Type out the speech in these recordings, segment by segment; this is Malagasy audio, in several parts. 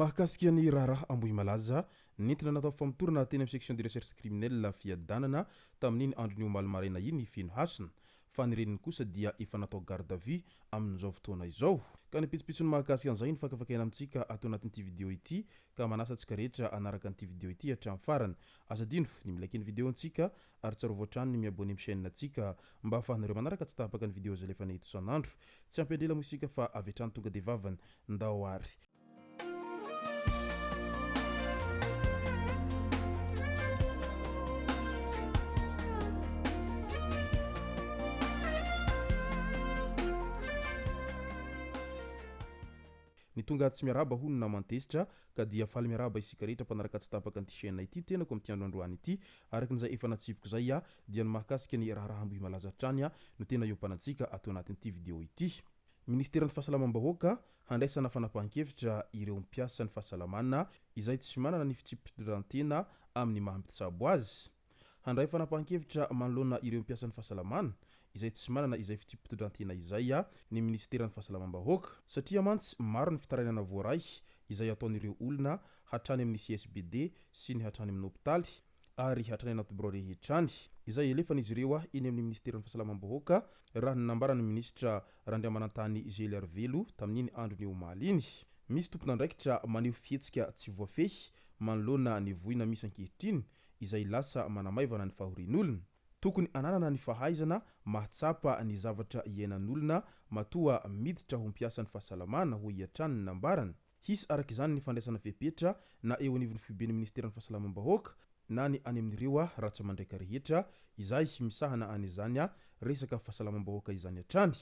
mahakasika ny raharaha ambohy malaza nentina natao famotorana teny amin'ny section de recherche criminelle fiadanana tamin'iny andron'io malomaraina iny feno hasina fa ny reniny kosa dia efa natao garde à vue amin'izao fotoana izao ka ny pitsopitsony mahakasika an'izay ny fakafakaina amintsika atao anatin'ity vidéo ity ka manasa antsika rehetra anaraka an'ity vidéo ity hatramin'ny farany azadino ny milaiky ny vidéo antsika ary tsara voatrany ny miabone amin'ny chaîne antsika mba ahafahanareo manaraka tsy tapaka ny vidéo zay lefa nahito isan'andro tsy ampendrela moa isika fa avy hatrany tonga de vavany ndao ary ny tonga tsy miaraba hono na mantesitra ka dia faly miaraba isika rehetra mpanaraka tsy tapaka an'ity chaîne ity tenako amin'ity androandroany ity arakin'izay efa natsipiko zay dia ny mahakasika ny raharaha ambohy malaza hatrany no tena iompanantsika atao anatin'ity vidéo ity. Ministera ny fahasalamam-bahoaka handraisana fanapahan-kevitra ireo mpiasa ny fahasalamana izay tsy manana ny fitsipitran-tena amin'ny mahampitsabo azy. Handray fanapahan-kevitra manoloana ireo mpiasa ny fahasalamana izay tsy manana izay fitsipitran-tena izay ny ministera ny fahasalamam-bahoaka satria mantsy maro ny fitarainana voaray izay ataon'ireo olona hatrany amin'ny CSBD sy ny hatrany amin'ny hôpitaly ary hatrany anaty birao rehetrany izay elefan'izy ireo eny amin'ny ministera ny fahasalamam-bahoaka raha ny nambarany ministra Randriamanantany Gélard Velo tamin'iny androny omaly iny. Misy tompon'andraikitra maneho fihetsika tsy voafehy manoloana ny voina misy ankehitriny izay lasa manamaivana ny fahorin'olona. Tokony ananana ny fahaizana mahatsapa ny zavatra iainan'olona matoa miditra ho mpiasa ny fahasalamana ho hiatrany ny nambarany. Hisy arak'izany ny fandraisana fepetra na eo anivon'ny fiben'ny ministera ny fahasalamam-bahoaka na ny any amin'ireo ratsa mandraika rehetra izay misahana an'izany resaka fahasalamam-bahoaka izany hatrany.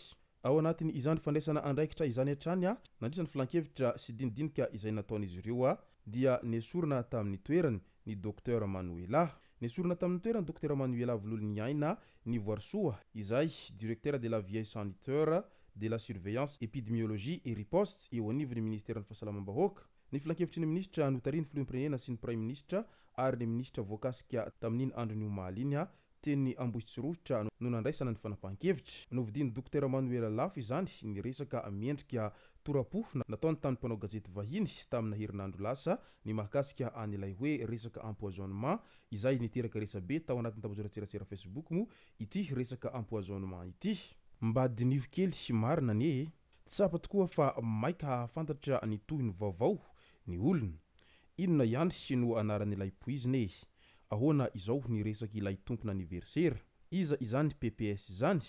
Ao anatin' izany fandraisana andraikitra izany hatrany nandrisa ny filan-kevitra sy dinidinika izay nataon'izy ireo dia nesorina tamin'ny toerany ny docteur Manuela. Nesorina tamin'ny toerany docteur Manuela Vololon'ny aina ny Voarsoa izay directeur de la vie sanitaire de la surveillance épidémiologie et riposte eo anivon'ny ministera ny fahasalamam-bahoaka. Ny filan-kevitry ny ministra notariny filoham-pirenena sy ny prime ministra ary ny ministra voakasika tamin'iny androny omaly iny teny Ambohitsirotra no nandraisana ny fanapahan-kevitra. Novidiny docteur Manuela Lafo izany ny resaka miendrika torapo nataony tamin'ny mpanao gazety vahiny tamina herinandro lasa ny mahakasika an'ilay hoe resaka empoisonnement izay niteraka resabe tao anatin'ny tambazoratseratsera Facebook mo ity resaka empoisonnement ity. Mba dinivo kely marina nie tsapa tokoa fa maika hahafantatra ny tohiny vaovao ny olona. Inona ihany no anaran'ilay poizine? Ahoana izao ny resaky ilay tompona anniversaire? Iza izany PPS izany?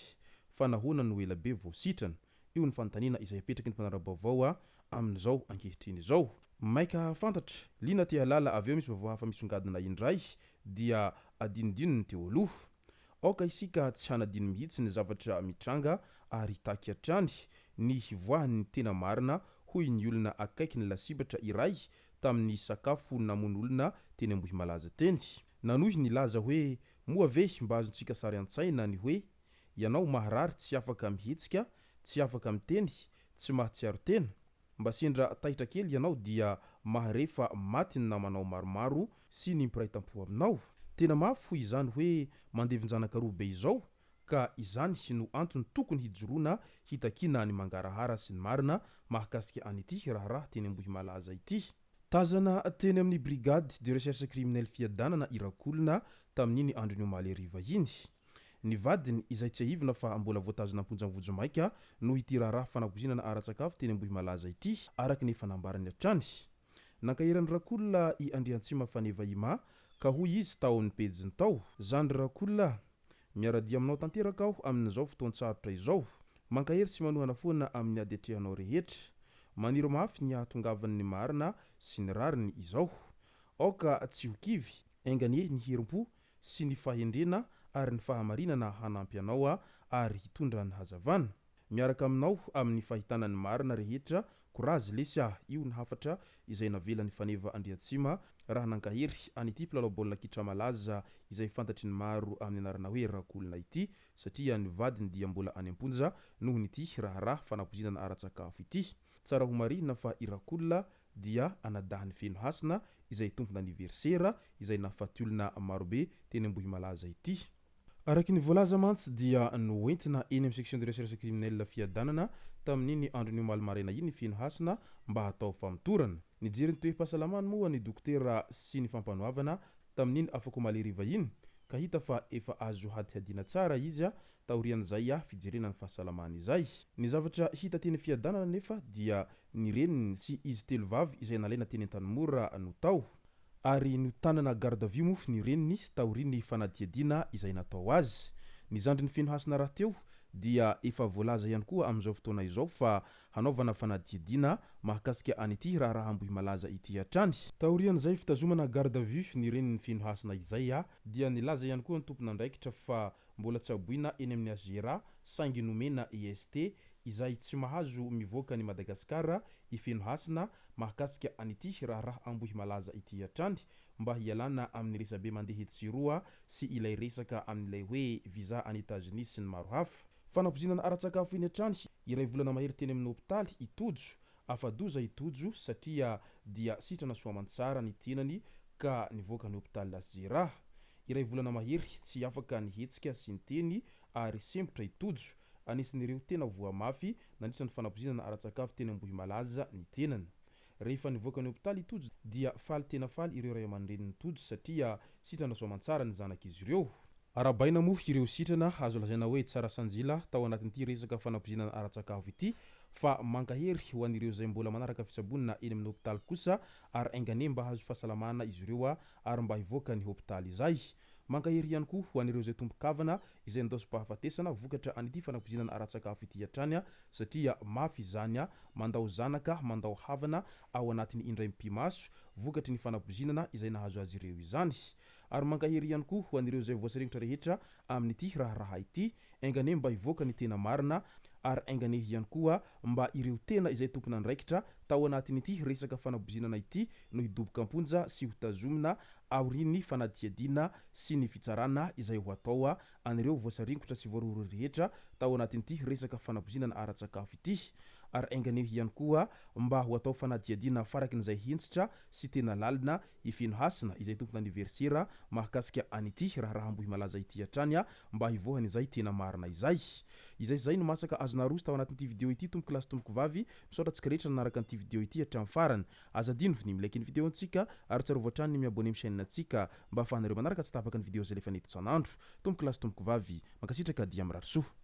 Fa nahoana no elabe voasitrana? Io ny fanontaniana izay apetraky ny mpanara-baovao amin'izao ankehitriny izao. Maika fantatra, lina te halala avy eo misy vaovao hafa misongadina indray dia adinodino ny teo aloha. Oka isika tsy hanadino mihitsy ny zavatra mitranga ary taky hatrany ny voahany tena marina hoy ny olona akaiky ny lasibatra iray tamin'ny sakafo namon'olona teny ambohy malaza teny. Nanohy ny laza hoe moa ve mba azontsika sary an-tsaina ny hoe ianao maharary tsy afaka mihetsika, tsy afaka miteny, tsy mahatsiaro tena. Mba sendra tahitra kely ianao dia maharefa maty ny namanao maromaro sy ny mpiraitam-po aminao. Tena mafy hoy izany hoe mandevin-janaka roa be izao ka izany no antony tokony hijoroana hitakina ny mangarahara sy ny marina mahakasika an'ity raharaha teny ambohy malaza ity. Tazana teny amin'ny brigade de recherche criminelle fiadanana Irakolona tamin'iny androny omaly ariva iny. Ny vadiny izay tsy ahivina fa mbola voatazona amponjam-vojo maika no ity raharaha fanabozinana ara-tsakafo teny ambohy malaza ity araky ny fanambarany hatrany. Nankahiran'ny Rakolona i Andriantsima Faneva Ima ka hoy izy tao ny pejiny tao: Zandry Rakolona, miaradia aminao tanteraka aho amin'izao fotoan-tsarotra izao. Mankahery tsy manohana foana amin'ny adetrehanao rehetra. Maniry mafy ny ahatongavan'ny marina sy ny rariny izao. Oka tsy ho kivy, enganie ny herim-po sy ny fahendrena ary ny fahamarinana hanampy anao ary hitondra ny hazavana. Miaraka aminao amin'ny fahitana ny marina rehetra, korazy lesy io ny hafatra izay navelan'ny Faneva Andriantsima raha nankahery an'ity mpilalao baolina kitra malaza izay fantatry ny maro amin'ny anarana hoe Rakolona ity satria ny vadiny dia mbola any am-ponja noho n'ity raharaha fanapozinana ara-tsakafo ity. Tsara ho marina fa i Rakolona dia anadahan'ny feno hasina izay tompona anniversaire izay nahafaty olona marobe teny ambohy malaza ity. Araky ny voalaza mantsy dia noentina eny amin'ny section de recherche criminelle fiadanana tamin'iny andron'ny omaly maraina iny feno hasina mba hatao famotorana. Nijery ny toe-pahasalamany moa ny dokotera sy ny fampanoavana tamin'iny afaka maleriva iny ka hita fa efa azo hadihadiana tsara izy taorian'izay fijerena ny fahasalamany izay. Ny zavatra hita teny fiadanana nefa dia ny reniny sy izy telo vavy izay nalaina teny an-tanimora no tao ary ny tanana garde à vue moa ny reniny taoriany fanadihadiana izay natao azy. Ny zandry ny feno hasina raha teo dia efa voalaza ihany koa amin'izao fotoana izao fa hanaovana fanadihadiana mahakasika an'ity raharaha ambohy malaza ity hatrany. Taorian'izay fitazomana garde à vue ny reniny feno hasina izay dia nilaza ihany koa ny tompon'andraikitra fa mbola tsy aboina eny amin'ny Azera saingy nomena EST izay tsy mahazo mivoaka ny Madagasikara ifeno hasina mahakasika an'ity raharaha ambohy malaza ity hatrany mba hialana amin'ny resabe mandeha tsiroa sy ilay resaka amin'ilay hoe visa any États-Unis sy ny maro hafa. Fanapozinana ara-tsakafo iny hatrany iray volana mahery teny amin'ny hôpitaly itojo afadoza itojo satria dia sitrana soamantsara ny tenany ka nivoaka ny hôpitaly Azera. Iray volana mahery tsy afaka nihetsika sy ny teny ary sempotra itojo anisan'ireo tena voamafy nandritra ny fanapozinana ara-tsakafo teny ambohy malaza ny tenany. Rehefa nivoaka ny hôpitaly itojo dia faly tena faly ireo ray aman-dreny nitojo satria sitrana soamantsara ny zanak'izy ireo. Arabaina moa ireo sitrana azo lazaina hoe tsara sanjila tao anatin'ity resaka fanapozinana ara-tsakafo ity fa mankahery ho an'ireo izay mbola manaraka fitsabonana eny amin'ny hôpitaly kosa ary aingane mba hazo fahasalamana izy ireo ary mba hivoaka ny hôpitaly izay. Mankahery ihany koa ho an'ireo izay tompo-kavana izay ndaosim-pahafatesana vokatra an'ity fanapozinana ara-tsakafo ity hatrany satria mafy izany mandao zanaka mandao havana ao anatin'ny indray mpimaso vokatry ny fanapozinana izay nahazo azy ireo izany. Ary mankahery ihany koa ho an'ireo izay voasaringotra rehetra amin'ity raharaha ity aingane mba hivoaka ny tena marina ary aingane ihany koa mba ireo tena izay tompon'andraikitra tao anatin'ity resaka fanapozinana ity no hidoboka amponja sy ho tazomina aoriny fanadihadiana sy ny fitsarana izay ho atao an'ireo voasaringotra sy voarory rehetra tao anatin'ity resaka fanapozinana ara-tsakafo ity ary aingane ihany koa mba ho atao fanadihadiana farakin'izay hentsitra sy tena lalina ifeno hasina izay tompona aniversera mahakasika an'ity raharaha ambohy malaza ity hatrany mba hivoahany izay tena marina izay. Izay no masaka azonarozy tao anatin'ity video ity tompoko lasy tompoko vavy misaotra antsika rehetra nanaraka an'ity video ity hatramin'ny farany. Azadino ny milaiky ny video antsika ary tsarovy hatrany ny miabone amin'ny chaîne antsika mba ahafahanareo manaraka tsy tapaka ny video zay lefa nety isan'andro. Tompoko lasy tompoko vavy mankasitraka dia mirary soa.